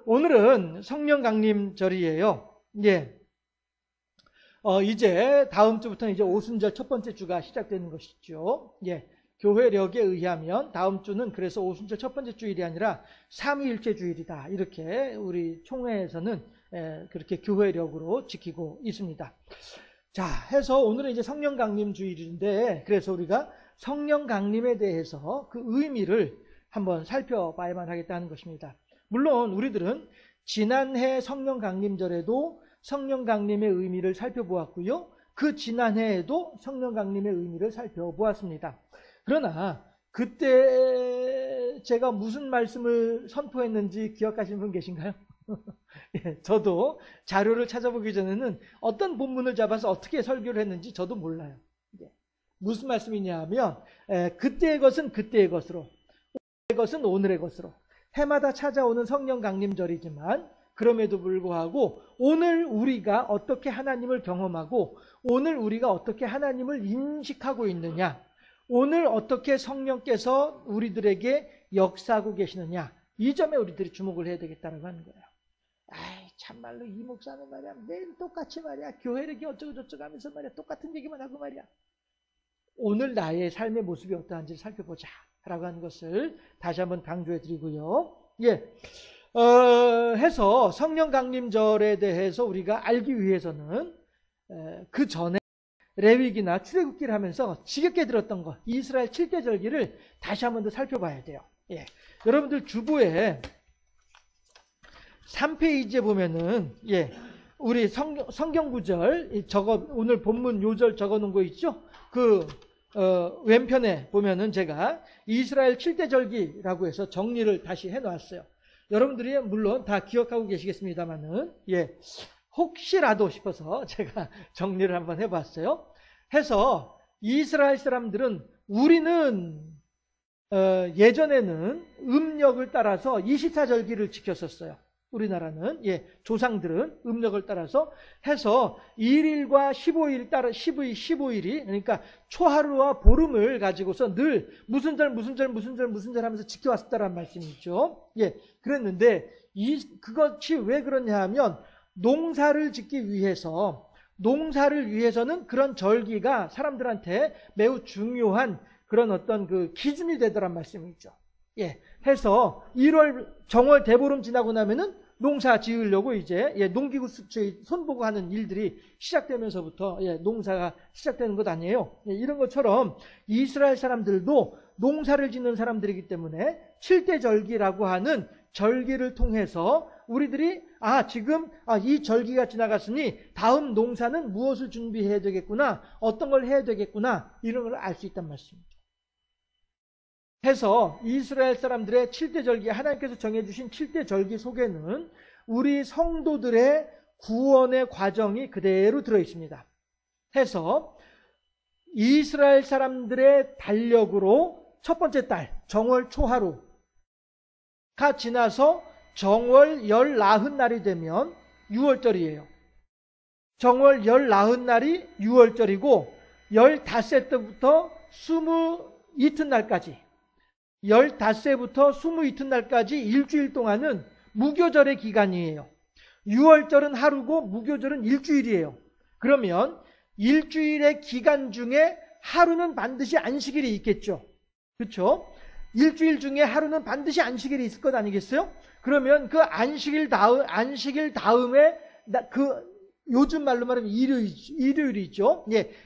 오늘은 성령 강림절이에요. 예. 이제 다음 주부터는 이제 오순절 첫 번째 주가 시작되는 것이죠. 예. 교회력에 의하면 다음 주는 그래서 오순절 첫 번째 주일이 아니라 삼위일체 주일이다. 이렇게 우리 총회에서는 그렇게 교회력으로 지키고 있습니다. 자, 해서 오늘은 이제 성령 강림 주일인데 그래서 우리가 성령 강림에 대해서 그 의미를 한번 살펴봐야만 하겠다는 것입니다. 물론 우리들은 지난해 성령 강림절에도 성령 강림의 의미를 살펴보았고요. 그 지난해에도 성령 강림의 의미를 살펴보았습니다. 그러나 그때 제가 무슨 말씀을 선포했는지 기억하시는 분 계신가요? 예, 저도 자료를 찾아보기 전에는 어떤 본문을 잡아서 어떻게 설교를 했는지 저도 몰라요. 예, 무슨 말씀이냐 하면 그때의 것은 그때의 것으로, 오늘의 것은 오늘의 것으로. 해마다 찾아오는 성령 강림절이지만 그럼에도 불구하고 오늘 우리가 어떻게 하나님을 경험하고 오늘 우리가 어떻게 하나님을 인식하고 있느냐, 오늘 어떻게 성령께서 우리들에게 역사하고 계시느냐, 이 점에 우리들이 주목을 해야 되겠다고 하는 거예요. 아이, 참말로 이 목사는 말이야 매일 똑같이 말이야 교회력이 어쩌고 저쩌고 하면서 말이야 똑같은 얘기만 하고 말이야. 오늘 나의 삶의 모습이 어떠한지 살펴보자 라고 하는 것을 다시 한번 강조해 드리고요. 예, 해서 성령 강림절에 대해서 우리가 알기 위해서는 그 전에 레위기나 출애굽기를 하면서 지겹게 들었던 것, 이스라엘 7대 절기를 다시 한번 더 살펴봐야 돼요. 예, 여러분들 주보에 3페이지에 보면은 우리 성경 구절 저거 오늘 본문 요절 적어 놓은 거 있죠? 그 왼편에 보면은 제가 이스라엘 7대 절기라고 해서 정리를 다시 해 놨어요. 여러분들이 물론 다 기억하고 계시겠습니다만은 혹시라도 싶어서 제가 정리를 한번 해 봤어요. 해서 이스라엘 사람들은 우리는 예전에는 음력을 따라서 24절기를 지켰었어요. 우리나라는 조상들은 음력을 따라서 해서 1일과 15일 따라 15일이 그러니까 초하루와 보름을 가지고서 늘 무슨 절 하면서 지켜왔었다는 말씀이죠. 그랬는데 그것이 왜 그러냐 하면 농사를 짓기 위해서 농사를 위해서는 그런 절기가 사람들한테 매우 중요한 그런 어떤 그 기준이 되더란 말씀이죠. 해서 1월 정월 대보름 지나고 나면은 농사 지으려고 이제 농기구 손보고 하는 일들이 시작되면서부터 농사가 시작되는 것 아니에요. 이런 것처럼 이스라엘 사람들도 농사를 짓는 사람들이기 때문에 7대 절기라고 하는 절기를 통해서 우리들이 지금 이 절기가 지나갔으니 다음 농사는 무엇을 준비해야 되겠구나, 어떤 걸 해야 되겠구나, 이런 걸 알 수 있단 말씀입니다. 해서 이스라엘 사람들의 7대 절기, 하나님께서 정해주신 7대 절기 속에는 우리 성도들의 구원의 과정이 그대로 들어있습니다. 해서 이스라엘 사람들의 달력으로 첫 번째 달 정월 초하루가 지나서 정월 열 나흔 날이 되면 6월절이에요. 정월 열 나흔 날이 6월절이고 15세 때부터 20 이튿날까지 15세부터 20 이튿날까지 일주일 동안은 무교절의 기간이에요. 6월절은 하루고 무교절은 일주일이에요. 그러면 일주일의 기간 중에 하루는 반드시 안식일이 있겠죠. 그렇죠? 일주일 중에 하루는 반드시 안식일이 있을 것 아니겠어요? 그러면 그 안식일 다음에 요즘 말로 말하면 일요일이죠.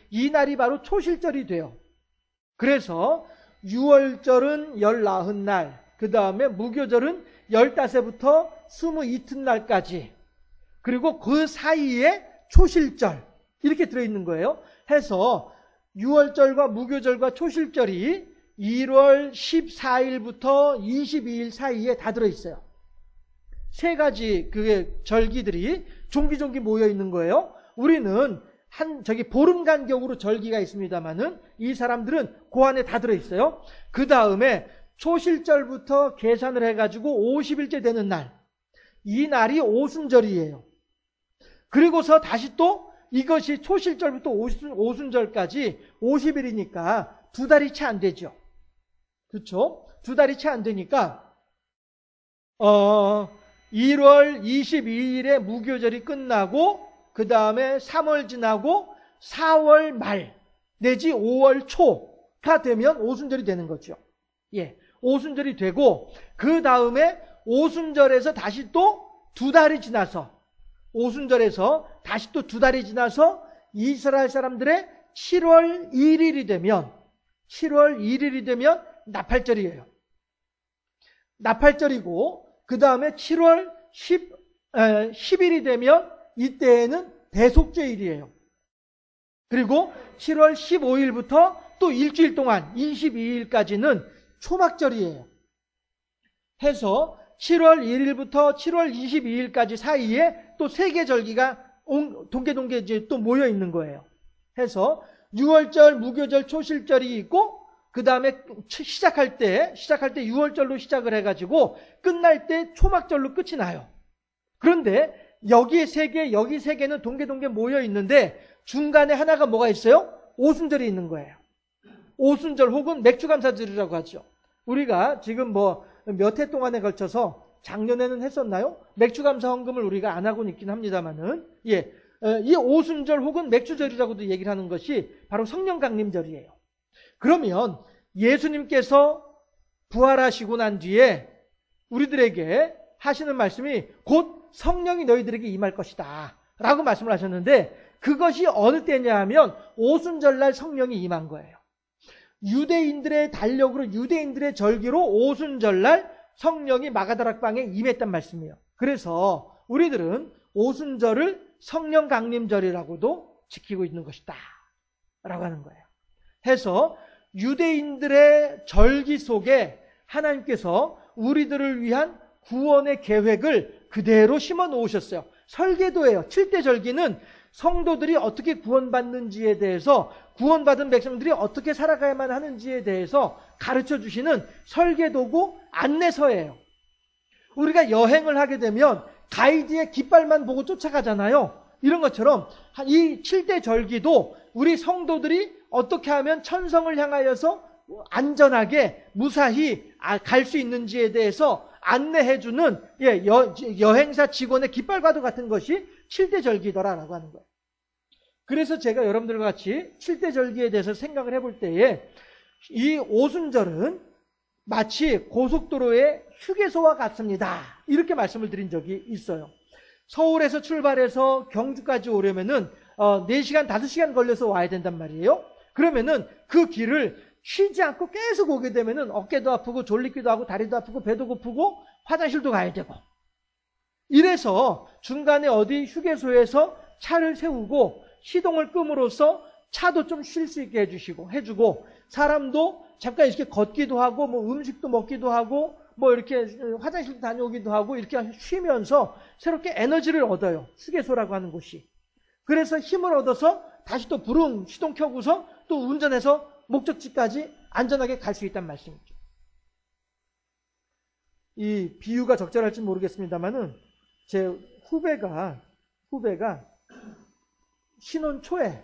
이 날이 바로 초실절이 돼요. 그래서 6월절은 열 나흔 날, 그 다음에 무교절은 15세부터 20 이튿날까지, 그리고 그 사이에 초실절, 이렇게 들어있는 거예요. 해서 6월절과 무교절과 초실절이 1월 14일부터 22일 사이에 다 들어있어요. 세 가지 절기들이 종기종기 모여 있는 거예요. 우리는 보름 간격으로 절기가 있습니다만은 이 사람들은 그 안에 다 들어있어요. 그 다음에 초실절부터 계산을 해가지고 50일째 되는 날, 이 날이 오순절이에요. 그리고서 다시 또 이것이 초실절부터 오순절까지 50일이니까 2달이 채 안 되죠. 그렇죠? 2달이 채 안 되니까 1월 22일에 무교절이 끝나고 그 다음에 3월 지나고 4월 말 내지 5월 초가 되면 오순절이 되는 거죠. 예, 오순절이 되고 그 다음에 오순절에서 다시 또 2달이 지나서 오순절에서 다시 또 2달이 지나서 이스라엘 사람들의 7월 1일이 되면 나팔절이에요. 나팔절이고 그 다음에 7월 10일이 되면 이때에는 대속죄일이에요. 그리고 7월 15일부터 또 일주일 동안 22일까지는 초막절이에요. 해서 7월 1일부터 7월 22일까지 사이에 또 3개 절기가 동계동계 이제 또 모여 있는 거예요. 해서 6월절, 무교절, 초실절이 있고 그 다음에 시작할 때 6월절로 시작을 해가지고 끝날 때 초막절로 끝이 나요. 그런데 여기 3개, 여기 3개는 동계동계 모여 있는데 중간에 하나가 뭐가 있어요? 오순절이 있는 거예요. 오순절 혹은 맥주감사절이라고 하죠. 우리가 지금 몇 해 동안에 걸쳐서 작년에는 했었나요? 맥주감사 헌금을 우리가 안 하고는 있긴 합니다만은, 예, 이 오순절 혹은 맥주절이라고도 얘기를 하는 것이 바로 성령 강림절이에요. 그러면 예수님께서 부활하시고 난 뒤에 우리들에게 하시는 말씀이 곧 성령이 너희들에게 임할 것이다 라고 말씀을 하셨는데 그것이 어느 때냐 하면 오순절날 성령이 임한 거예요. 유대인들의 달력으로 유대인들의 절기로 오순절날 성령이 마가다락방에 임했단 말씀이에요. 그래서 우리들은 오순절을 성령 강림절이라고도 지키고 있는 것이다 라고 하는 거예요. 해서 유대인들의 절기 속에 하나님께서 우리들을 위한 구원의 계획을 그대로 심어 놓으셨어요. 설계도예요. 7대 절기는 성도들이 어떻게 구원받는지에 대해서 구원받은 백성들이 어떻게 살아가야만 하는지에 대해서 가르쳐 주시는 설계도고 안내서예요. 우리가 여행을 하게 되면 가이드의 깃발만 보고 쫓아가잖아요. 이런 것처럼 이 7대 절기도 우리 성도들이 어떻게 하면 천성을 향하여서 안전하게 무사히 갈 수 있는지에 대해서 안내해주는 여행사 직원의 깃발과도 같은 것이 7대 절기더라라고 하는 거예요. 그래서 제가 여러분들과 같이 7대 절기에 대해서 생각을 해볼 때에 이 오순절은 마치 고속도로의 휴게소와 같습니다. 이렇게 말씀을 드린 적이 있어요. 서울에서 출발해서 경주까지 오려면은 4시간, 5시간 걸려서 와야 된단 말이에요. 그러면은 그 길을 쉬지 않고 계속 오게 되면은 어깨도 아프고 졸리기도 하고 다리도 아프고 배도 고프고 화장실도 가야 되고 이래서 중간에 어디 휴게소에서 차를 세우고 시동을 끔으로써 차도 좀 쉴 수 있게 해주고 사람도 잠깐 이렇게 걷기도 하고 음식도 먹기도 하고 이렇게 화장실도 다녀오기도 하고 이렇게 쉬면서 새롭게 에너지를 얻어요. 휴게소라고 하는 곳이. 그래서 힘을 얻어서 다시 또 부릉 시동 켜고서 또 운전해서 목적지까지 안전하게 갈 수 있다는 말씀이죠. 이 비유가 적절할지 모르겠습니다만은 제 후배가 신혼 초에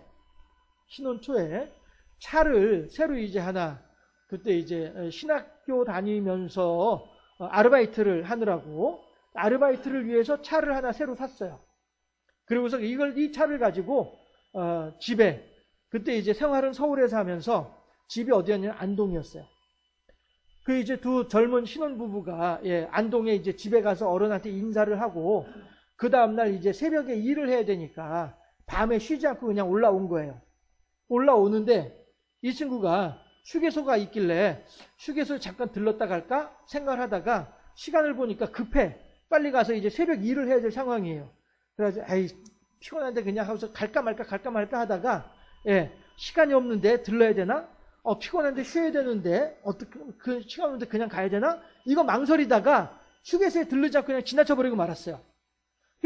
차를 새로 이제 하나 그때 이제 신학교 다니면서 아르바이트를 하느라고 아르바이트를 위해서 차를 하나 새로 샀어요. 그리고서 이 차를 가지고 집에 그때 이제 생활은 서울에서 하면서 집이 어디였냐면 안동이었어요. 그 이제 두 젊은 신혼부부가 안동에 이제 집에 가서 어른한테 인사를 하고 그 다음날 이제 새벽에 일을 해야 되니까 밤에 쉬지 않고 그냥 올라온 거예요. 올라오는데 이 친구가 휴게소가 있길래 휴게소에 잠깐 들렀다 갈까 생각을 하다가 시간을 보니까 급해. 빨리 가서 이제 새벽 일을 해야 될 상황이에요. 그래서 피곤한데 그냥 하고서 갈까 말까 하다가 시간이 없는데 들러야 되나? 피곤한데 쉬어야 되는데 어떻게 그 시간 없는데 그냥 가야 되나? 이거 망설이다가 휴게소에 들르지 않고 그냥 지나쳐버리고 말았어요.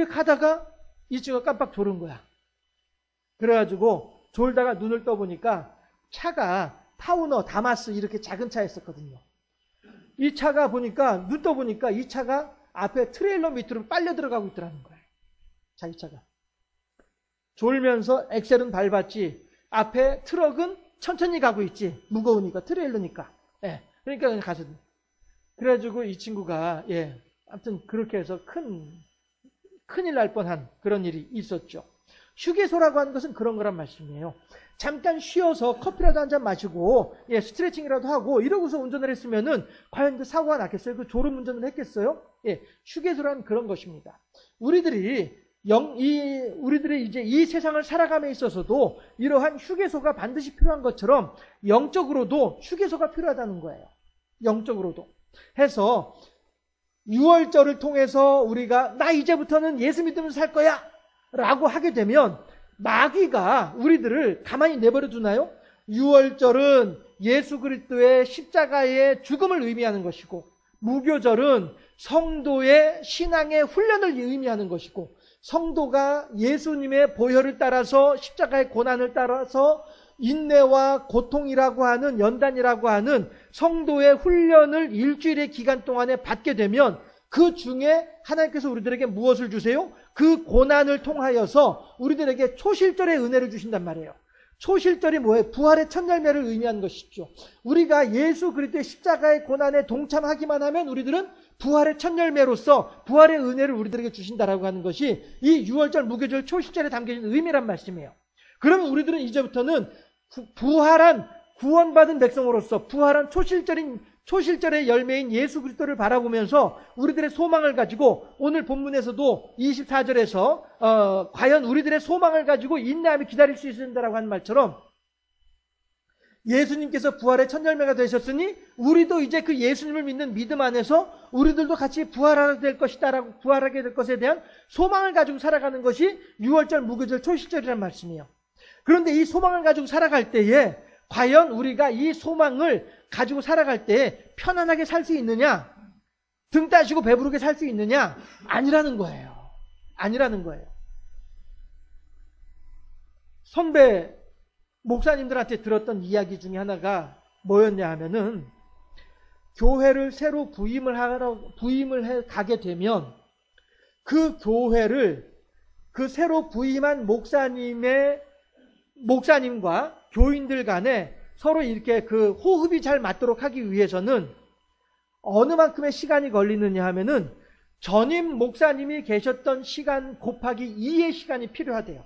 가다가 이 친구가 깜빡 졸은 거야. 그래가지고 졸다가 눈을 떠보니까 차가 타우너, 다마스 이렇게 작은 차였었거든요. 이 차가 보니까 눈 떠보니까 이 차가 앞에 트레일러 밑으로 빨려 들어가고 있더라는 거예요. 자기 차가. 졸면서 엑셀은 밟았지 앞에 트럭은 천천히 가고 있지. 무거우니까 트레일러니까. 그러니까 그냥 가서. 그래가지고 이 친구가 아무튼 그렇게 해서 큰일 날 뻔한 그런 일이 있었죠. 휴게소라고 하는 것은 그런 거란 말씀이에요. 잠깐 쉬어서 커피라도 한 잔 마시고 스트레칭이라도 하고 이러고서 운전을 했으면은 과연 그 사고가 났겠어요? 그 졸음 운전을 했겠어요? 휴게소란 그런 것입니다. 우리들이 이제 이 세상을 살아감에 있어서도 이러한 휴게소가 반드시 필요한 것처럼 영적으로도 휴게소가 필요하다는 거예요. 영적으로도. 해서 6월절을 통해서 우리가 나 이제부터는 예수 믿으면서 살 거야 라고 하게 되면 마귀가 우리들을 가만히 내버려 두나요? 6월절은 예수 그리스도의 십자가의 죽음을 의미하는 것이고, 무교절은 성도의 신앙의 훈련을 의미하는 것이고, 성도가 예수님의 보혈을 따라서 십자가의 고난을 따라서 인내와 고통이라고 하는 연단이라고 하는 성도의 훈련을 일주일의 기간 동안에 받게 되면 그 중에 하나님께서 우리들에게 무엇을 주세요? 그 고난을 통하여서 우리들에게 초실절의 은혜를 주신단 말이에요. 초실절이 뭐예요? 부활의 첫 열매를 의미하는 것이죠. 우리가 예수 그리스도의 십자가의 고난에 동참하기만 하면 우리들은 부활의 첫 열매로서 부활의 은혜를 우리들에게 주신다라고 하는 것이 이 6월절 무교절 초실절에 담겨진 의미란 말씀이에요. 그러면 우리들은 이제부터는 부활한 구원받은 백성으로서 부활한 초실절의 열매인 예수 그리스도를 바라보면서 우리들의 소망을 가지고, 오늘 본문에서도 24절에서 과연 우리들의 소망을 가지고 인내하며 기다릴 수 있는다라고 하는 말처럼 예수님께서 부활의 첫 열매가 되셨으니 우리도 이제 그 예수님을 믿는 믿음 안에서 우리들도 같이 부활하게 될 것이다라고, 부활하게 될 것에 대한 소망을 가지고 살아가는 것이 6월절 무교절 초실절이라는 말씀이에요. 그런데 이 소망을 가지고 살아갈 때에 과연 우리가 이 소망을 가지고 살아갈 때 편안하게 살 수 있느냐? 등 따시고 배부르게 살 수 있느냐? 아니라는 거예요. 아니라는 거예요. 선배 목사님들한테 들었던 이야기 중에 하나가 뭐였냐 하면은, 교회를 새로 부임을 가게 되면 그 교회를 그 새로 부임한 목사님과 교인들 간에 서로 이렇게 그 호흡이 잘 맞도록 하기 위해서는 어느 만큼의 시간이 걸리느냐 하면은 전임 목사님이 계셨던 시간 곱하기 2의 시간이 필요하대요.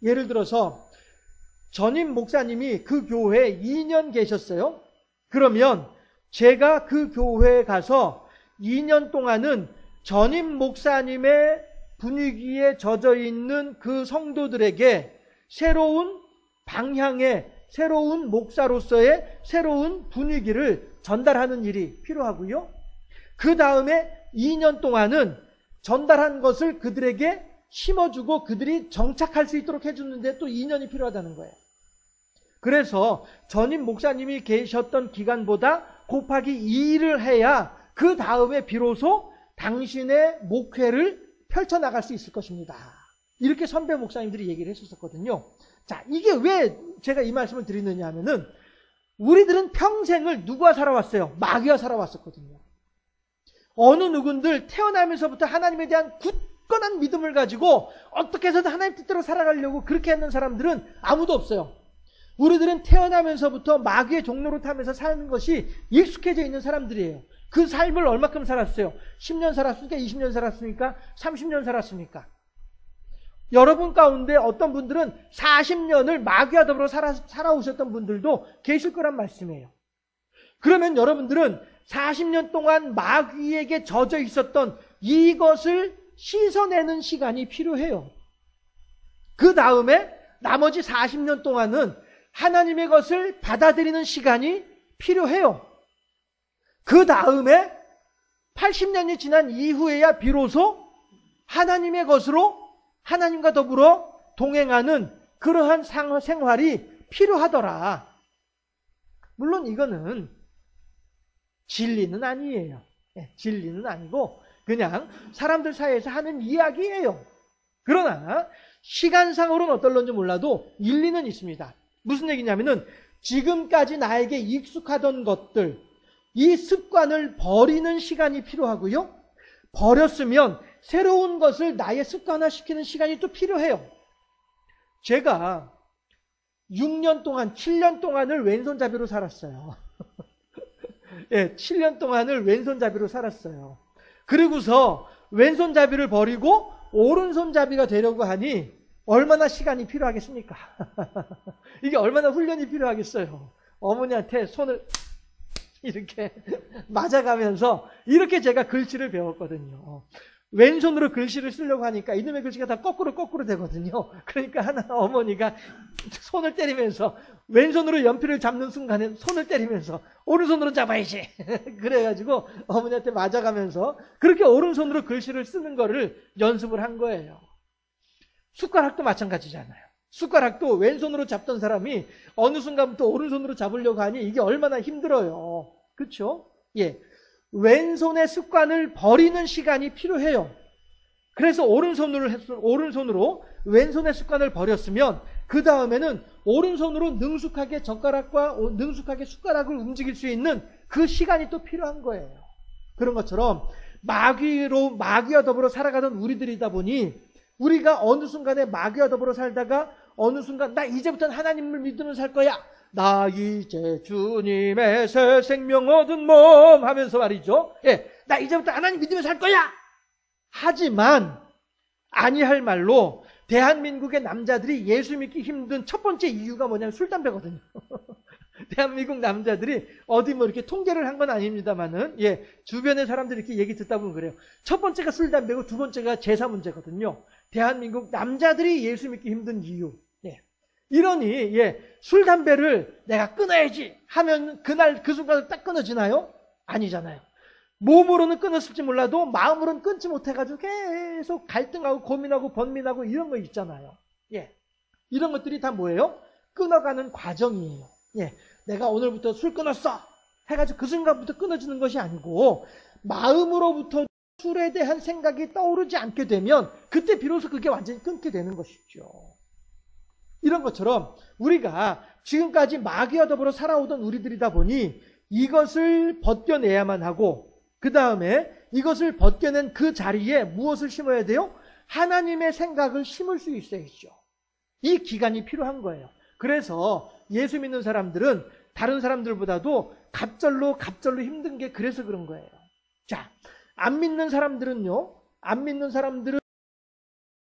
예를 들어서 전임 목사님이 그 교회에 2년 계셨어요. 그러면 제가 그 교회에 가서 2년 동안은 전임 목사님의 분위기에 젖어 있는 그 성도들에게 새로운 방향의, 새로운 목사로서의 새로운 분위기를 전달하는 일이 필요하고요. 그 다음에 2년 동안은 전달한 것을 그들에게 심어주고 그들이 정착할 수 있도록 해주는데 또 2년이 필요하다는 거예요. 그래서 전임 목사님이 계셨던 기간보다 곱하기 2를 해야 그 다음에 비로소 당신의 목회를 펼쳐나갈 수 있을 것입니다. 이렇게 선배 목사님들이 얘기를 했었거든요. 자, 이게 왜 제가 이 말씀을 드리느냐 하면은 우리들은 평생을 누구와 살아왔어요? 마귀와 살아왔었거든요. 어느 누군들 태어나면서부터 하나님에 대한 굳건한 믿음을 가지고 어떻게 해서든 하나님 뜻대로 살아가려고 그렇게 하는 사람들은 아무도 없어요. 우리들은 태어나면서부터 마귀의 종로를 타면서 사는 것이 익숙해져 있는 사람들이에요. 그 삶을 얼마큼 살았어요? 10년 살았습니까? 20년 살았습니까? 30년 살았습니까? 여러분 가운데 어떤 분들은 40년을 마귀와 더불어 살아오셨던 분들도 계실 거란 말씀이에요. 그러면 여러분들은 40년 동안 마귀에게 젖어 있었던 이것을 씻어내는 시간이 필요해요. 그 다음에 나머지 40년 동안은 하나님의 것을 받아들이는 시간이 필요해요. 그 다음에 80년이 지난 이후에야 비로소 하나님의 것으로 하나님과 더불어 동행하는 그러한 생활이 필요하더라. 물론 이거는 진리는 아니에요. 진리는 아니고 그냥 사람들 사이에서 하는 이야기예요. 그러나 시간상으로는 어떨런지 몰라도 일리는 있습니다. 무슨 얘기냐면은 지금까지 나에게 익숙하던 것들, 이 습관을 버리는 시간이 필요하고요. 버렸으면 새로운 것을 나의 습관화시키는 시간이 또 필요해요. 제가 6년 동안, 7년 동안을 왼손잡이로 살았어요. 7년 동안을 왼손잡이로 살았어요. 그리고서 왼손잡이를 버리고 오른손잡이가 되려고 하니 얼마나 시간이 필요하겠습니까? 이게 얼마나 훈련이 필요하겠어요. 어머니한테 손을 이렇게 맞아가면서 이렇게 제가 글씨를 배웠거든요. 왼손으로 글씨를 쓰려고 하니까 이놈의 글씨가 다 거꾸로 되거든요. 그러니까 하나 어머니가 손을 때리면서 왼손으로 연필을 잡는 순간에 손을 때리면서 오른손으로 잡아야지. 그래가지고 어머니한테 맞아가면서 그렇게 오른손으로 글씨를 쓰는 거를 연습을 한 거예요. 숟가락도 마찬가지잖아요. 숟가락도 왼손으로 잡던 사람이 어느 순간부터 오른손으로 잡으려고 하니 이게 얼마나 힘들어요. 그렇죠? 예. 왼손의 습관을 버리는 시간이 필요해요. 그래서 오른손으로 왼손의 습관을 버렸으면 그 다음에는 오른손으로 능숙하게 숟가락을 움직일 수 있는 그 시간이 또 필요한 거예요. 그런 것처럼 마귀와 더불어 살아가던 우리들이다 보니 우리가 어느 순간에 마귀와 더불어 살다가 어느 순간 나 이제부터는 하나님을 믿으면 살 거야. 나 이제 주님의 새 생명 얻은 몸 하면서 말이죠. 예, 나 이제부터 하나님 믿으면 살 거야. 하지만 아니할 말로 대한민국의 남자들이 예수 믿기 힘든 첫 번째 이유가 뭐냐면 술, 담배거든요. 대한민국 남자들이 어디 뭐 이렇게 통계를 한 건 아닙니다만은, 예, 주변의 사람들이 이렇게 얘기 듣다 보면 그래요. 첫 번째가 술, 담배고 두 번째가 제사 문제거든요. 대한민국 남자들이 예수 믿기 힘든 이유. 예. 이러니, 예, 술, 담배를 내가 끊어야지 하면 그날 그 순간에 딱 끊어지나요? 아니잖아요. 몸으로는 끊었을지 몰라도 마음으로는 끊지 못해가지고 계속 갈등하고 고민하고 번민하고 이런 거 있잖아요. 예. 이런 것들이 다 뭐예요? 끊어가는 과정이에요. 예. 내가 오늘부터 술 끊었어! 해가지고 그 순간부터 끊어지는 것이 아니고 마음으로부터 술에 대한 생각이 떠오르지 않게 되면 그때 비로소 그게 완전히 끊게 되는 것이죠. 이런 것처럼 우리가 지금까지 마귀와 더불어 살아오던 우리들이다 보니 이것을 벗겨내야만 하고 그 다음에 이것을 벗겨낸 그 자리에 무엇을 심어야 돼요? 하나님의 생각을 심을 수 있어야죠. 이 기간이 필요한 거예요. 그래서 예수 믿는 사람들은 다른 사람들보다도 갑절로 힘든 게 그래서 그런 거예요. 자, 안 믿는 사람들은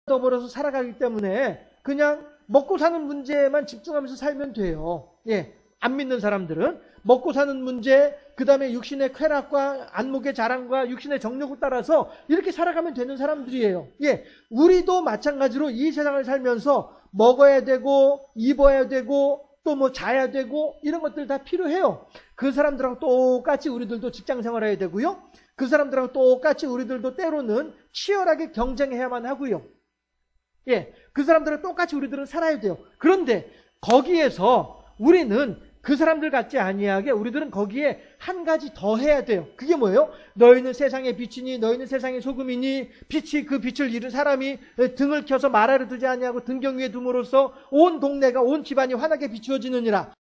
더불어서 살아가기 때문에 그냥 먹고 사는 문제만 집중하면서 살면 돼요. 예, 안 믿는 사람들은 먹고 사는 문제, 그 다음에 육신의 쾌락과 안목의 자랑과 육신의 정욕을 따라서 이렇게 살아가면 되는 사람들이에요. 예, 우리도 마찬가지로 이 세상을 살면서 먹어야 되고 입어야 되고 또 뭐 자야 되고 이런 것들 다 필요해요. 그 사람들하고 똑같이 우리들도 직장 생활해야 되고요. 그 사람들하고 똑같이 우리들도 때로는 치열하게 경쟁해야만 하고요. 예, 그 사람들하고 똑같이 우리들은 살아야 돼요. 그런데 거기에서 우리는 그 사람들 같지 아니하게 우리들은 거기에 한 가지 더 해야 돼요. 그게 뭐예요? 너희는 세상의 빛이니 너희는 세상의 소금이니 빛이 그 빛을 잃은 사람이 등을 켜서 말하려 두지 아니하고 등경 위에 둠으로써 온 동네가 온 집안이 환하게 비추어지느니라.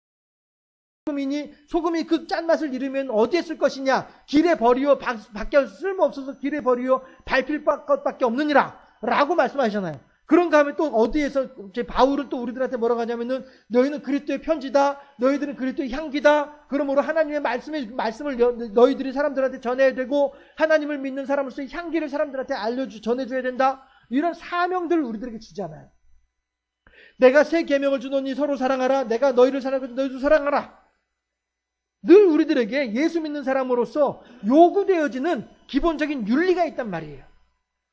소금이 그 짠맛을 잃으면 어디에 쓸 것이냐? 길에 버리어 밖에 쓸모없어서 길에 버리어 밟힐 것밖에 없느니라 라고 말씀하시잖아요. 그런가 하면 또 어디에서 바울은 또 우리들한테 뭐라고 하냐면은 너희는 그리스도의 편지다. 너희들은 그리스도의 향기다. 그러므로 하나님의 말씀을 너희들이 사람들한테 전해야 되고 하나님을 믿는 사람으로서 향기를 사람들한테 전해줘야 된다. 이런 사명들을 우리들에게 주잖아요. 내가 새 계명을 주노니 서로 사랑하라. 내가 너희를 사랑하고 너희도 사랑하라. 늘 우리들에게 예수 믿는 사람으로서 요구되어지는 기본적인 윤리가 있단 말이에요.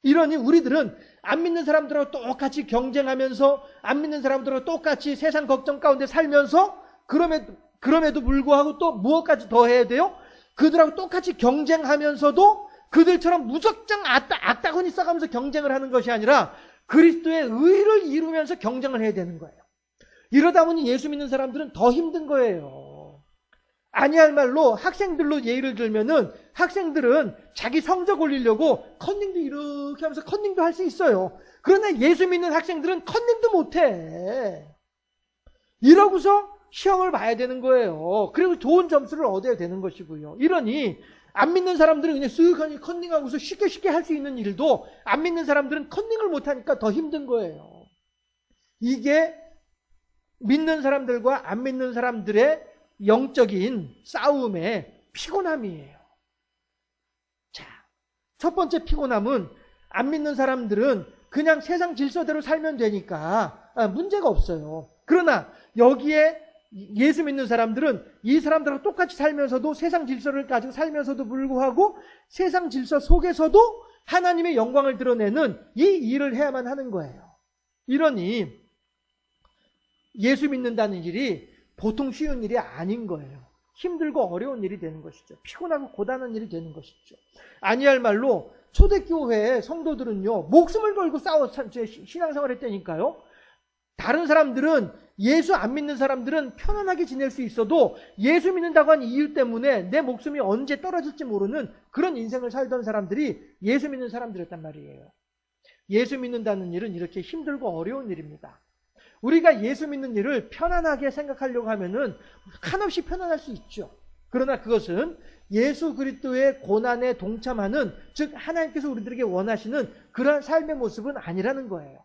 이러니 우리들은 안 믿는 사람들하고 똑같이 경쟁하면서 안 믿는 사람들하고 똑같이 세상 걱정 가운데 살면서 그럼에도 불구하고 또 무엇까지 더 해야 돼요? 그들하고 똑같이 경쟁하면서도 그들처럼 무작정 악다구니 써가면서 경쟁을 하는 것이 아니라 그리스도의 의를 이루면서 경쟁을 해야 되는 거예요. 이러다 보니 예수 믿는 사람들은 더 힘든 거예요. 아니할 말로 학생들로 예를 들면은 학생들은 자기 성적 올리려고 컨닝도 이렇게 하면서 컨닝도 할 수 있어요. 그러나 예수 믿는 학생들은 컨닝도 못해. 이러고서 시험을 봐야 되는 거예요. 그리고 좋은 점수를 얻어야 되는 것이고요. 이러니 안 믿는 사람들은 그냥 쓱하니 컨닝하고서 쉽게 할 수 있는 일도 안 믿는 사람들은 컨닝을 못하니까 더 힘든 거예요. 이게 믿는 사람들과 안 믿는 사람들의 영적인 싸움의 피곤함이에요. 자, 첫 번째 피곤함은 안 믿는 사람들은 그냥 세상 질서대로 살면 되니까 문제가 없어요. 그러나 여기에 예수 믿는 사람들은 이 사람들하고 똑같이 살면서도 세상 질서를 가지고 살면서도 불구하고 세상 질서 속에서도 하나님의 영광을 드러내는 이 일을 해야만 하는 거예요. 이러니 예수 믿는다는 일이 보통 쉬운 일이 아닌 거예요. 힘들고 어려운 일이 되는 것이죠. 피곤하고 고단한 일이 되는 것이죠. 아니할 말로 초대교회의 성도들은요, 목숨을 걸고 신앙생활을 했다니까요. 다른 사람들은, 예수 안 믿는 사람들은 편안하게 지낼 수 있어도 예수 믿는다고 한 이유 때문에 내 목숨이 언제 떨어질지 모르는 그런 인생을 살던 사람들이 예수 믿는 사람들이었단 말이에요. 예수 믿는다는 일은 이렇게 힘들고 어려운 일입니다. 우리가 예수 믿는 일을 편안하게 생각하려고 하면은 한없이 편안할 수 있죠. 그러나 그것은 예수 그리스도의 고난에 동참하는, 즉 하나님께서 우리들에게 원하시는 그러한 삶의 모습은 아니라는 거예요.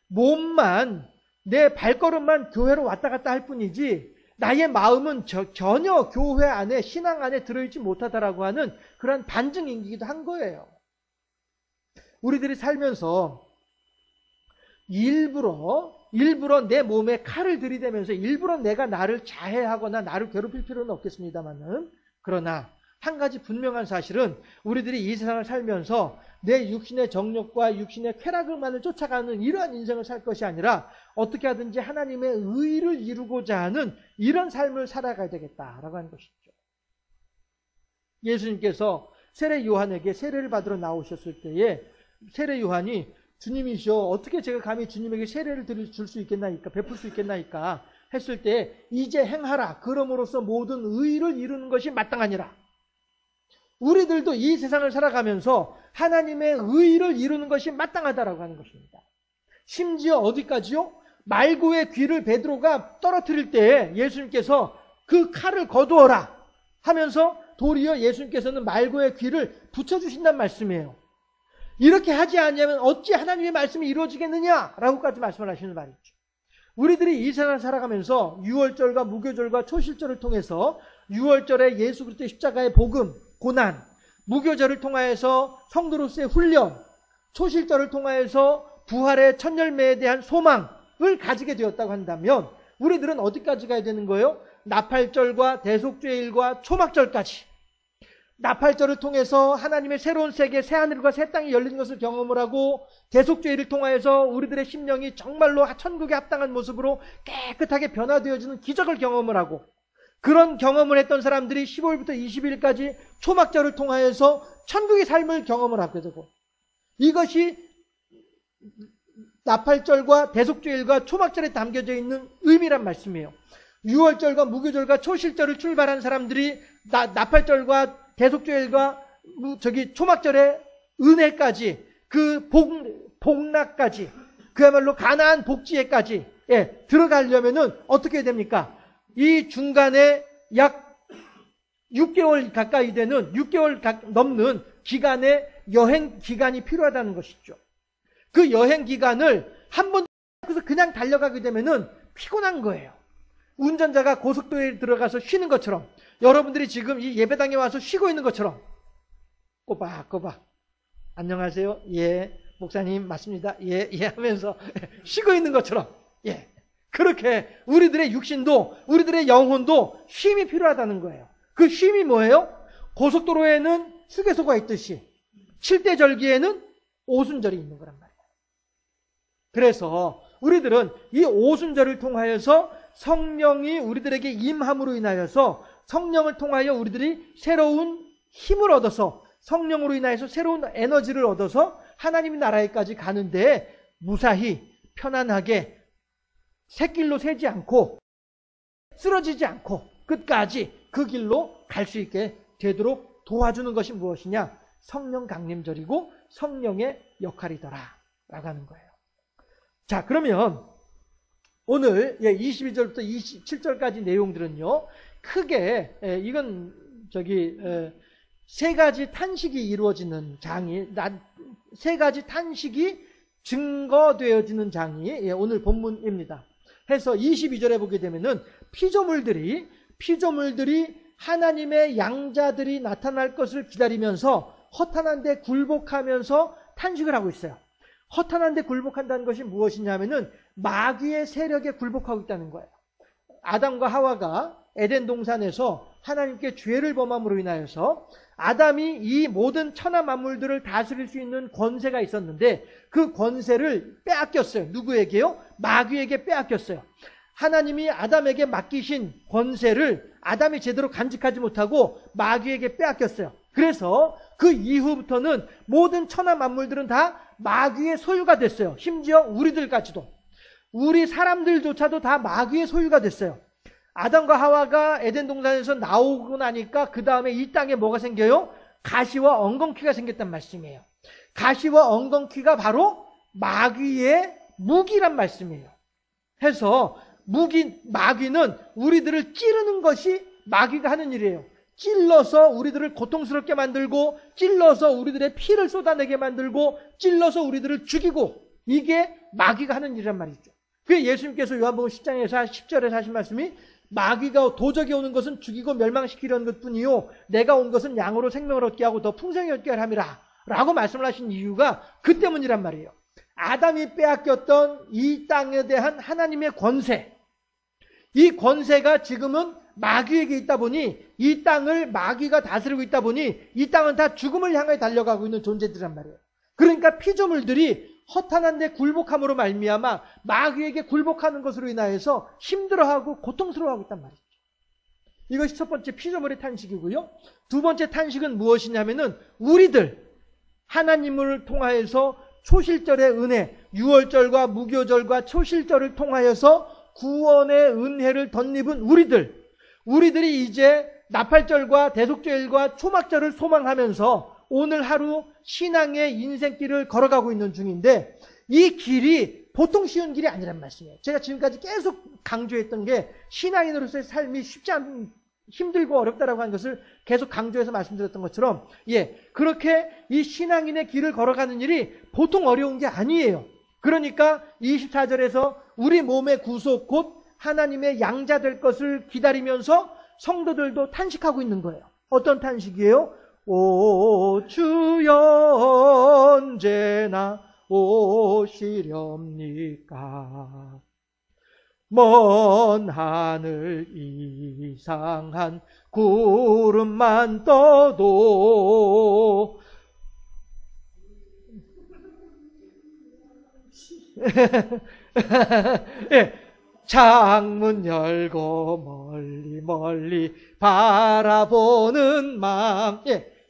몸만, 내 발걸음만 교회로 왔다 갔다 할 뿐이지 나의 마음은 전혀 교회 안에, 신앙 안에 들어있지 못하다라고 하는 그러한 반증이기도 한 거예요. 우리들이 살면서 일부러 내 몸에 칼을 들이대면서 일부러 내가 나를 자해하거나 나를 괴롭힐 필요는 없겠습니다만은, 그러나 한 가지 분명한 사실은 우리들이 이 세상을 살면서 내 육신의 정욕과 육신의 쾌락만을 쫓아가는 이러한 인생을 살 것이 아니라 어떻게 하든지 하나님의 의를 이루고자 하는 이런 삶을 살아가야 되겠다라고 하는 것이죠. 예수님께서 세례 요한에게 세례를 받으러 나오셨을 때에 세례 요한이 주님이시여, 어떻게 제가 감히 주님에게 세례를 줄 수 있겠나이까, 베풀 수 있겠나이까 했을 때, 이제 행하라, 그럼으로써 모든 의를 이루는 것이 마땅하니라. 우리들도 이 세상을 살아가면서 하나님의 의를 이루는 것이 마땅하다라고 하는 것입니다. 심지어 어디까지요? 말고의 귀를 베드로가 떨어뜨릴 때 예수님께서 그 칼을 거두어라 하면서 도리어 예수님께서는 말고의 귀를 붙여주신다는 말씀이에요. 이렇게 하지 않으면 어찌 하나님의 말씀이 이루어지겠느냐라고까지 말씀을 하시는 말이죠. 우리들이 이 세상을 살아가면서 유월절과 무교절과 초실절을 통해서, 유월절에 예수 그리스도의 십자가의 복음, 고난, 무교절을 통하여서 성도로서의 훈련, 초실절을 통하여서 부활의 첫 열매에 대한 소망을 가지게 되었다고 한다면 우리들은 어디까지 가야 되는 거예요? 나팔절과 대속죄일과 초막절까지. 나팔절을 통해서 하나님의 새로운 세계, 새하늘과 새 땅이 열리는 것을 경험을 하고, 대속죄일을 통하여서 우리들의 심령이 정말로 천국에 합당한 모습으로 깨끗하게 변화되어지는 기적을 경험을 하고, 그런 경험을 했던 사람들이 15일부터 20일까지 초막절을 통하여서 천국의 삶을 경험을 하게 되고, 이것이 나팔절과 대속죄일과 초막절에 담겨져 있는 의미란 말씀이에요. 유월절과 무교절과 초실절을 출발한 사람들이 나팔절과 대속죄일과 초막절의 은혜까지, 그 복락까지, 그야말로 가나안 복지에까지 들어가려면은 어떻게 됩니까? 이 중간에 약 6개월 가까이 되는, 6개월 넘는 기간의 여행 기간이 필요하다는 것이죠. 그 여행 기간을 한 번 그냥 달려가게 되면은 피곤한 거예요. 운전자가 고속도로에 들어가서 쉬는 것처럼, 여러분들이 지금 이 예배당에 와서 쉬고 있는 것처럼 꼬박꼬박 안녕하세요, 예, 목사님 맞습니다, 예 하면서 쉬고 있는 것처럼, 그렇게 우리들의 육신도, 우리들의 영혼도 쉼이 필요하다는 거예요. 그 쉼이 뭐예요? 고속도로에는 휴게소가 있듯이 7대 절기에는 오순절이 있는 거란 말이에요. 그래서 우리들은 이 오순절을 통하여서 성령이 우리들에게 임함으로 인하여서, 성령을 통하여 우리들이 새로운 힘을 얻어서, 성령으로 인하여서 새로운 에너지를 얻어서 하나님의 나라에까지 가는데 무사히 편안하게 샛길로 새지 않고 쓰러지지 않고 끝까지 그 길로 갈 수 있게 되도록 도와주는 것이 무엇이냐? 성령 강림절이고 성령의 역할이더라 라고 하는 거예요. 자, 그러면 오늘 22절부터 27절까지 내용들은요, 크게 이건 세 가지 탄식이 이루어지는 장이, 세 가지 탄식이 증거되어지는 장이 오늘 본문입니다. 해서 22절에 보게 되면은 피조물들이 하나님의 양자들이 나타날 것을 기다리면서 허탄한데 굴복하면서 탄식을 하고 있어요. 허탄한데 굴복한다는 것이 무엇이냐면은 마귀의 세력에 굴복하고 있다는 거예요. 아담과 하와가 에덴 동산에서 하나님께 죄를 범함으로 인하여서 아담이 이 모든 천하 만물들을 다스릴 수 있는 권세가 있었는데 그 권세를 빼앗겼어요. 누구에게요? 마귀에게 빼앗겼어요. 하나님이 아담에게 맡기신 권세를 아담이 제대로 간직하지 못하고 마귀에게 빼앗겼어요. 그래서 그 이후부터는 모든 천하 만물들은 다 마귀의 소유가 됐어요. 심지어 우리들까지도. 우리 사람들조차도 다 마귀의 소유가 됐어요. 아담과 하와가 에덴 동산에서 나오고 나니까 그 다음에 이 땅에 뭐가 생겨요? 가시와 엉겅퀴가 생겼단 말씀이에요. 가시와 엉겅퀴가 바로 마귀의 무기란 말씀이에요. 해서 마귀는 우리들을 찌르는 것이 마귀가 하는 일이에요. 찔러서 우리들을 고통스럽게 만들고, 찔러서 우리들의 피를 쏟아내게 만들고, 찔러서 우리들을 죽이고, 이게 마귀가 하는 일이란 말이죠. 그게 예수님께서 요한복음 10장에서 10절에서 하신 말씀이 마귀가 도적이 오는 것은 죽이고 멸망시키려는 것뿐이요 내가 온 것은 양으로 생명을 얻게 하고 더 풍성히 얻게 함이라 라고 말씀을 하신 이유가 그 때문이란 말이에요. 아담이 빼앗겼던 이 땅에 대한 하나님의 권세, 이 권세가 지금은 마귀에게 있다 보니 이 땅을 마귀가 다스리고 있다 보니 이 땅은 다 죽음을 향해 달려가고 있는 존재들이란 말이에요. 그러니까 피조물들이 허탄한데 굴복함으로 말미암아 마귀에게 굴복하는 것으로 인하여서 힘들어하고 고통스러워하고 있단 말이죠. 이것이 첫 번째 피조물의 탄식이고요. 두 번째 탄식은 무엇이냐면은 우리들 하나님을 통하여서 초실절의 은혜, 유월절과 무교절과 초실절을 통하여서 구원의 은혜를 덧입은 우리들이 이제 나팔절과 대속절과 초막절을 소망하면서 오늘 하루 신앙의 인생길을 걸어가고 있는 중인데 이 길이 보통 쉬운 길이 아니란 말씀이에요. 제가 지금까지 계속 강조했던 게 신앙인으로서의 삶이 힘들고 어렵다라고 하는 것을 계속 강조해서 말씀드렸던 것처럼 그렇게 이 신앙인의 길을 걸어가는 일이 보통 어려운 게 아니에요. 그러니까 24절에서 우리 몸의 구속 곧 하나님의 양자 될 것을 기다리면서 성도들도 탄식하고 있는 거예요. 어떤 탄식이에요? 오 주여 언제나 오시렵니까? 먼 하늘 이상한 구름만 떠도 창문 열고 멀리 멀리 바라보는 마음.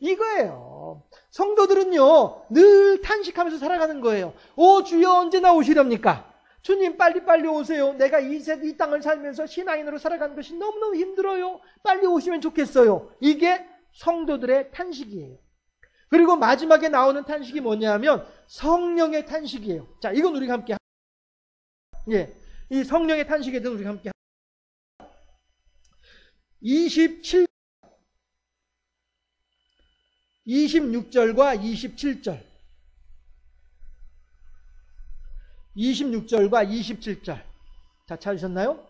이거예요. 성도들은요 늘 탄식하면서 살아가는 거예요. 오 주여 언제나 오시렵니까? 주님 빨리빨리 오세요. 내가 이 땅을 살면서 신앙인으로 살아가는 것이 너무너무 힘들어요. 빨리 오시면 좋겠어요. 이게 성도들의 탄식이에요. 그리고 마지막에 나오는 탄식이 뭐냐면 성령의 탄식이에요. 자, 이건 우리가 함께 이 성령의 탄식에 대해서 우리가 함께 26절과 27절 26절과 27절 자, 찾으셨나요?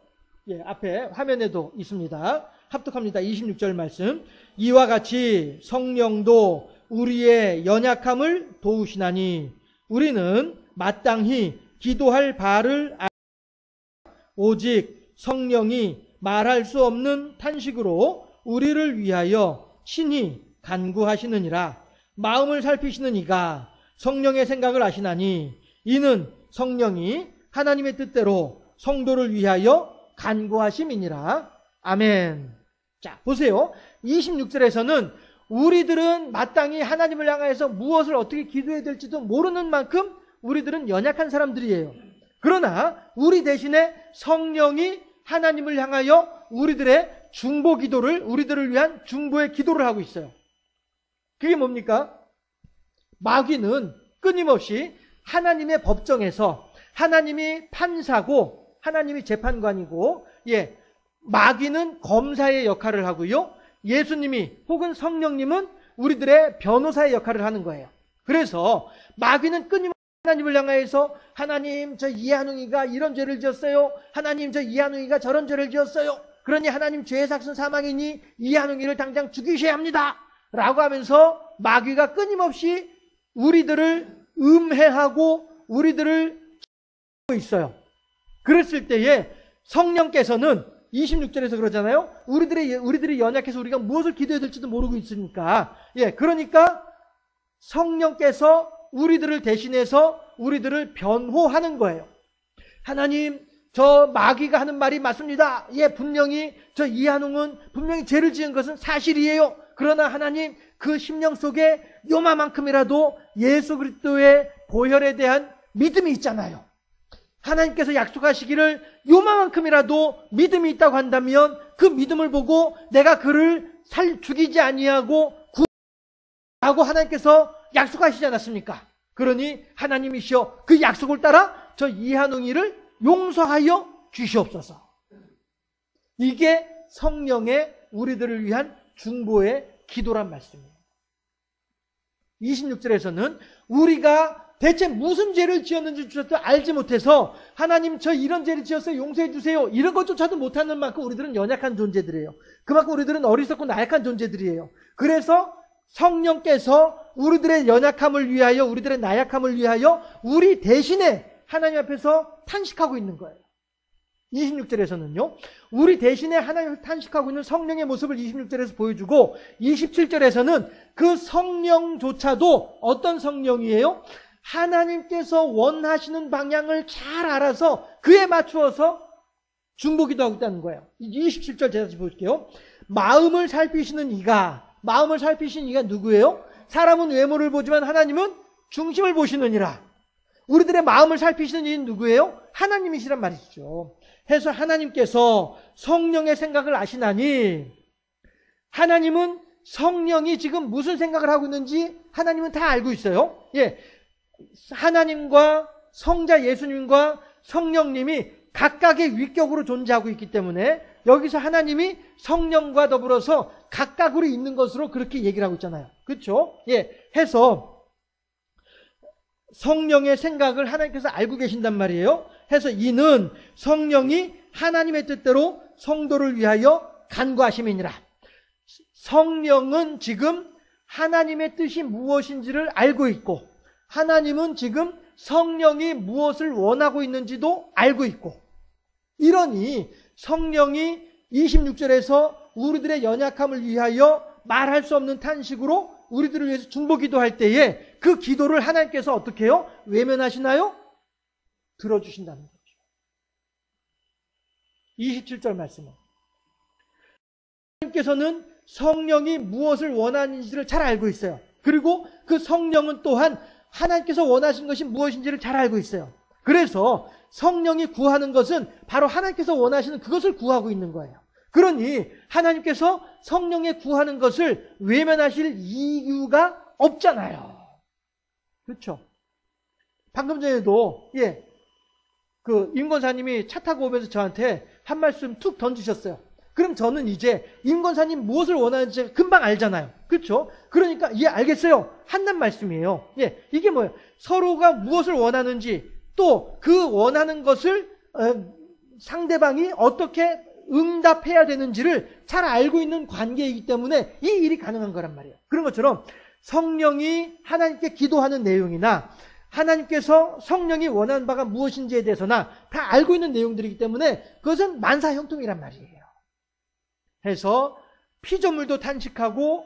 앞에 화면에도 있습니다. 합독합니다. 26절 말씀. 이와 같이 성령도 우리의 연약함을 도우시나니 우리는 마땅히 기도할 바를 오직 성령이 말할 수 없는 탄식으로 우리를 위하여 친히 간구하시느니라. 마음을 살피시는 이가 성령의 생각을 아시나니 이는 성령이 하나님의 뜻대로 성도를 위하여 간구하심이니라. 아멘. 자, 보세요. 26절에서는 우리들은 마땅히 하나님을 향하여서 무엇을 어떻게 기도해야 될지도 모르는 만큼 우리들은 연약한 사람들이에요. 그러나 우리 대신에 성령이 하나님을 향하여 우리들의 중보 기도를, 우리들을 위한 중보의 기도를 하고 있어요. 그게 뭡니까? 마귀는 끊임없이 하나님의 법정에서 하나님이 판사고 하나님이 재판관이고 마귀는 검사의 역할을 하고요. 예수님이 혹은 성령님은 우리들의 변호사의 역할을 하는 거예요. 그래서 마귀는 끊임없이 하나님을 향하여서 하나님 저 이한웅이가 이런 죄를 지었어요. 하나님 저 이한웅이가 저런 죄를 지었어요. 그러니 하나님 죄의 삭은 사망이니 이한웅이를 당장 죽이셔야 합니다. 라고 하면서 마귀가 끊임없이 우리들을 음해하고 우리들을 하고 있어요. 그랬을 때에 성령께서는 26절에서 그러잖아요. 우리들이 연약해서 우리가 무엇을 기도해야 될지도 모르고 있으니까. 그러니까 성령께서 우리들을 대신해서 우리들을 변호하는 거예요. 하나님, 저 마귀가 하는 말이 맞습니다. 분명히 저 이한웅은 분명히 죄를 지은 것은 사실이에요. 그러나 하나님, 그 심령 속에 요만큼이라도 예수 그리스도의 보혈에 대한 믿음이 있잖아요. 하나님께서 약속하시기를 요만큼이라도 믿음이 있다고 한다면 그 믿음을 보고 내가 그를 죽이지 아니하고 구하고 하나님께서 약속하시지 않았습니까? 그러니 하나님이시여 그 약속을 따라 저 이한웅이를 용서하여 주시옵소서. 이게 성령의 우리들을 위한 중보의 기도란 말씀이에요. 26절에서는 우리가 대체 무슨 죄를 지었는지 주셔도 알지 못해서 하나님 저 이런 죄를 지었어요 용서해 주세요 이런 것조차도 못하는 만큼 우리들은 연약한 존재들이에요. 그만큼 우리들은 어리석고 나약한 존재들이에요. 그래서 성령께서 우리들의 연약함을 위하여 우리들의 나약함을 위하여 우리 대신에 하나님 앞에서 탄식하고 있는 거예요. 26절에서는요. 우리 대신에 하나님을 탄식하고 있는 성령의 모습을 26절에서 보여주고 27절에서는 그 성령조차도 어떤 성령이에요? 하나님께서 원하시는 방향을 잘 알아서 그에 맞추어서 중보기도 하고 있다는 거예요. 27절 다시 볼게요. 마음을 살피시는 이가 누구예요? 사람은 외모를 보지만 하나님은 중심을 보시느니라. 우리들의 마음을 살피시는 이는 누구예요? 하나님이시란 말이죠. 해서 하나님께서 성령의 생각을 아시나니 하나님은 성령이 지금 무슨 생각을 하고 있는지 하나님은 다 알고 있어요. 하나님과 성자 예수님과 성령님이 각각의 위격으로 존재하고 있기 때문에 여기서 하나님이 성령과 더불어서 각각으로 있는 것으로 그렇게 얘기를 하고 있잖아요. 그렇죠? 해서 성령의 생각을 하나님께서 알고 계신단 말이에요. 해서 이는 성령이 하나님의 뜻대로 성도를 위하여 간구하심이니라. 성령은 지금 하나님의 뜻이 무엇인지를 알고 있고 하나님은 지금 성령이 무엇을 원하고 있는지도 알고 있고 이러니 성령이 26절에서 우리들의 연약함을 위하여 말할 수 없는 탄식으로 우리들을 위해서 중보기도할 때에 그 기도를 하나님께서 어떻게 해요? 외면하시나요? 들어주신다는 거죠. 27절 말씀은 하나님께서는 성령이 무엇을 원하는지를 잘 알고 있어요. 그리고 그 성령은 또한 하나님께서 원하신 것이 무엇인지를 잘 알고 있어요. 그래서 성령이 구하는 것은 바로 하나님께서 원하시는 그것을 구하고 있는 거예요. 그러니 하나님께서 성령의 구하는 것을 외면하실 이유가 없잖아요. 그렇죠? 방금 전에도 그 임권사님이 차 타고 오면서 저한테 한 말씀 툭 던지셨어요. 그럼 저는 이제 임권사님 무엇을 원하는지 금방 알잖아요. 그렇죠? 그러니까 알겠어요. 한단 말씀이에요. 이게 뭐예요? 서로가 무엇을 원하는지 또 그 원하는 것을 상대방이 어떻게 응답해야 되는지를 잘 알고 있는 관계이기 때문에 이 일이 가능한 거란 말이에요. 그런 것처럼 성령이 하나님께 기도하는 내용이나 하나님께서 성령이 원하는 바가 무엇인지에 대해서나 다 알고 있는 내용들이기 때문에 그것은 만사형통이란 말이에요. 해서 피조물도 탄식하고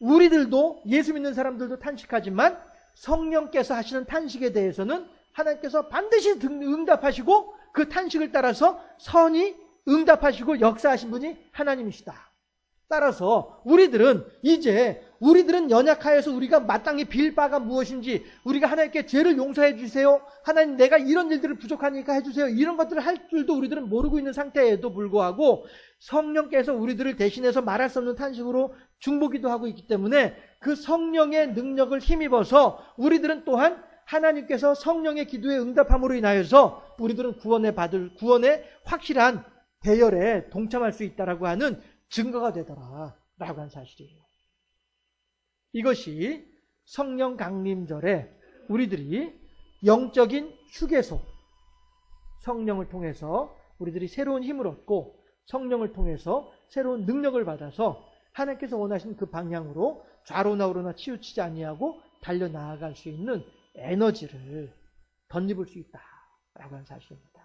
우리들도 예수 믿는 사람들도 탄식하지만 성령께서 하시는 탄식에 대해서는 하나님께서 반드시 응답하시고 그 탄식을 따라서 선히 응답하시고 역사하신 분이 하나님이시다. 따라서 우리들은 연약하여서 우리가 마땅히 빌 바가 무엇인지 우리가 하나님께 죄를 용서해 주세요. 하나님 내가 이런 일들을 부족하니까 해주세요. 이런 것들을 할 줄도 우리들은 모르고 있는 상태에도 불구하고 성령께서 우리들을 대신해서 말할 수 없는 탄식으로 중보기도 하고 있기 때문에 그 성령의 능력을 힘입어서 우리들은 또한 하나님께서 성령의 기도에 응답함으로 인하여서 우리들은 구원의 확실한 대열에 동참할 수 있다라고 하는 증거가 되더라라고 하는 사실이에요. 이것이 성령 강림절에 우리들이 영적인 휴게소, 성령을 통해서 우리들이 새로운 힘을 얻고 성령을 통해서 새로운 능력을 받아서 하나님께서 원하시는 그 방향으로 좌로나 우로나 치우치지 아니하고 달려나아갈 수 있는 에너지를 덧입을 수 있다라고 하는 사실입니다.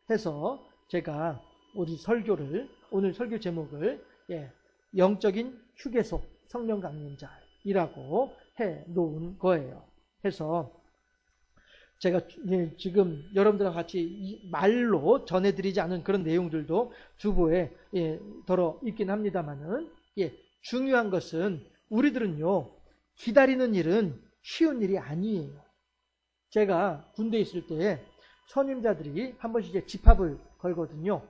해서 제가 우리 설교를, 오늘 설교 제목을 영적인 휴게소 성령 강림자이라고 해 놓은 거예요. 해서 제가 지금 여러분들과 같이 말로 전해드리지 않은 그런 내용들도 주보에 덜어 있긴 합니다만은, 중요한 것은 우리들은요, 기다리는 일은 쉬운 일이 아니에요. 제가 군대에 있을 때 선임자들이 한 번씩 이제 집합을 걸거든요.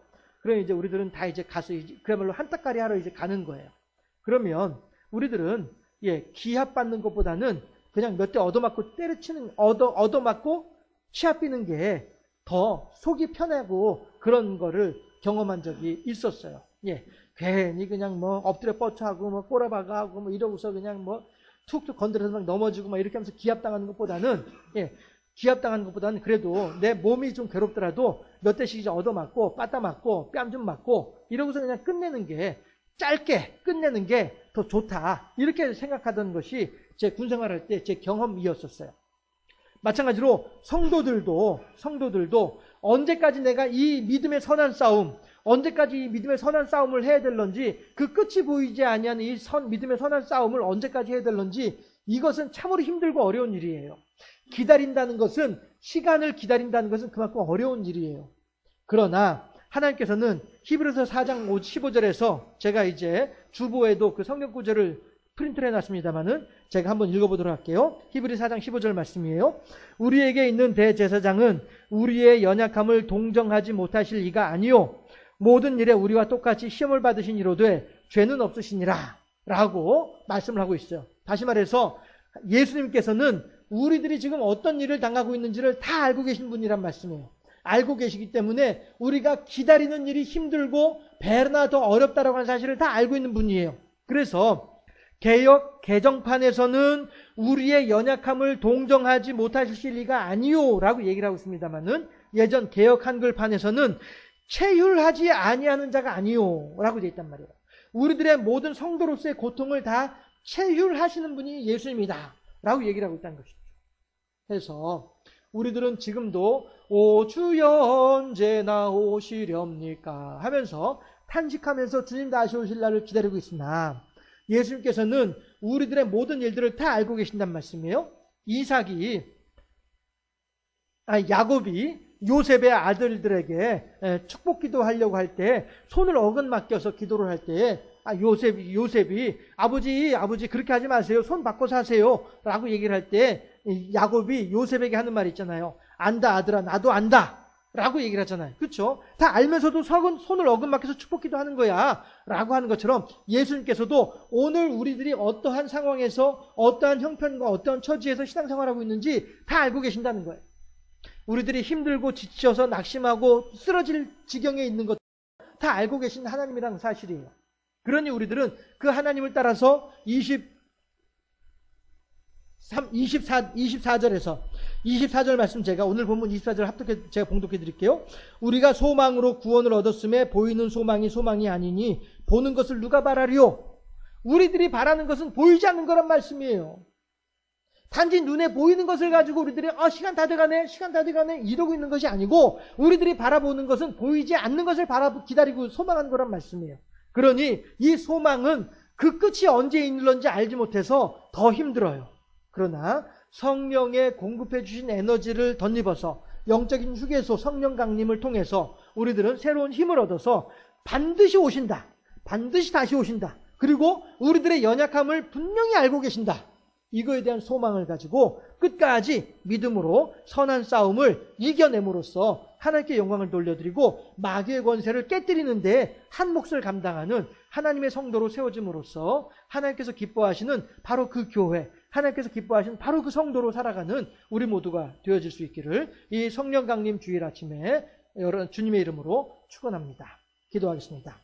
그럼 이제 우리들은 다 이제 가서 그야말로 한따까리 하러 이제 가는 거예요. 그러면 우리들은 기합 받는 것보다는 그냥 몇 대 얻어맞고 때려치는, 얻어맞고 치아삐는 게 더 속이 편하고 그런 거를 경험한 적이 있었어요. 괜히 그냥 뭐 엎드려 뻗쳐하고 뭐 꼬라박아하고 뭐 이러고서 그냥 뭐 툭툭 건드려서 막 넘어지고 막 이렇게 하면서 기합당하는 것보다는, 기합당하는 것보다는 그래도 내 몸이 좀 괴롭더라도 몇 대씩 이제 얻어맞고 빠따맞고 뺨 좀 맞고 이러고서 그냥 끝내는 게, 짧게 끝내는 게 더 좋다, 이렇게 생각하던 것이 제 군생활할 때 제 경험이었었어요. 마찬가지로 성도들도 언제까지 내가 이 믿음의 선한 싸움, 언제까지 이 믿음의 선한 싸움을 해야 될런지, 그 끝이 보이지 아니하는 이 믿음의 선한 싸움을 언제까지 해야 될런지, 이것은 참으로 힘들고 어려운 일이에요. 기다린다는 것은, 시간을 기다린다는 것은 그만큼 어려운 일이에요. 그러나 하나님께서는 히브리서 4장 15절에서 제가 이제 주보에도 그 성경 구절을 프린트를 해놨습니다만은 제가 한번 읽어보도록 할게요. 히브리 4장 15절 말씀이에요. 우리에게 있는 대제사장은 우리의 연약함을 동정하지 못하실 이가 아니요 모든 일에 우리와 똑같이 시험을 받으신 이로되 죄는 없으시니라 라고 말씀을 하고 있어요. 다시 말해서 예수님께서는 우리들이 지금 어떤 일을 당하고 있는지를 다 알고 계신 분이란 말씀이에요. 알고 계시기 때문에 우리가 기다리는 일이 힘들고 배나 더 어렵다라고 하는 사실을 다 알고 있는 분이에요. 그래서 개역 개정판에서는 우리의 연약함을 동정하지 못하실 리가 아니요 라고 얘기를 하고 있습니다만은, 예전 개역 한글판에서는 체휼하지 아니하는 자가 아니요 라고 되어 있단 말이에요. 우리들의 모든 성도로서의 고통을 다 체휼하시는 분이 예수님이다 라고 얘기를 하고 있다는 것이죠. 그래서 우리들은 지금도 오 주여 언제나 오시렵니까 하면서 탄식하면서 주님 다시 오실 날을 기다리고 있으나, 예수님께서는 우리들의 모든 일들을 다 알고 계신단 말씀이에요. 야곱이 요셉의 아들들에게 축복기도 하려고 할 때 손을 어긋맡겨서 기도를 할 때 요셉이 아버지 그렇게 하지 마세요, 손 바꿔서 하세요 라고 얘기를 할 때 야곱이 요셉에게 하는 말이 있잖아요. 안다 아들아, 나도 안다 라고 얘기를 하잖아요. 그렇죠? 다 알면서도 손을 어긋맞춰서 축복기도 하는 거야 라고 하는 것처럼, 예수님께서도 오늘 우리들이 어떠한 상황에서 어떠한 형편과 어떠한 처지에서 신앙생활하고 있는지 다 알고 계신다는 거예요. 우리들이 힘들고 지쳐서 낙심하고 쓰러질 지경에 있는 것 다 알고 계신 하나님이라는 사실이에요. 그러니 우리들은 그 하나님을 따라서 24절 말씀, 제가 오늘 본문 24절 제가 봉독해 드릴게요. 우리가 소망으로 구원을 얻었음에 보이는 소망이 아니니 보는 것을 누가 바라리요? 우리들이 바라는 것은 보이지 않는 거란 말씀이에요. 단지 눈에 보이는 것을 가지고 우리들이 시간 다 돼가네 이러고 있는 것이 아니고, 우리들이 바라보는 것은 보이지 않는 것을 기다리고 소망하는 거란 말씀이에요. 그러니 이 소망은 그 끝이 언제 있는지 알지 못해서 더 힘들어요. 그러나 성령의 공급해 주신 에너지를 덧입어서 영적인 휴게소 성령 강림을 통해서 우리들은 새로운 힘을 얻어서 반드시 오신다, 반드시 다시 오신다, 그리고 우리들의 연약함을 분명히 알고 계신다, 이거에 대한 소망을 가지고 끝까지 믿음으로 선한 싸움을 이겨냄으로써 하나님께 영광을 돌려드리고 마귀의 권세를 깨뜨리는데 한 몫을 감당하는 하나님의 성도로 세워짐으로써 하나님께서 기뻐하시는 바로 그 교회, 하나님께서 기뻐하시는 바로 그 성도로 살아가는 우리 모두가 되어질 수 있기를 이 성령 강림 주일 아침에 주님의 이름으로 축원합니다. 기도하겠습니다.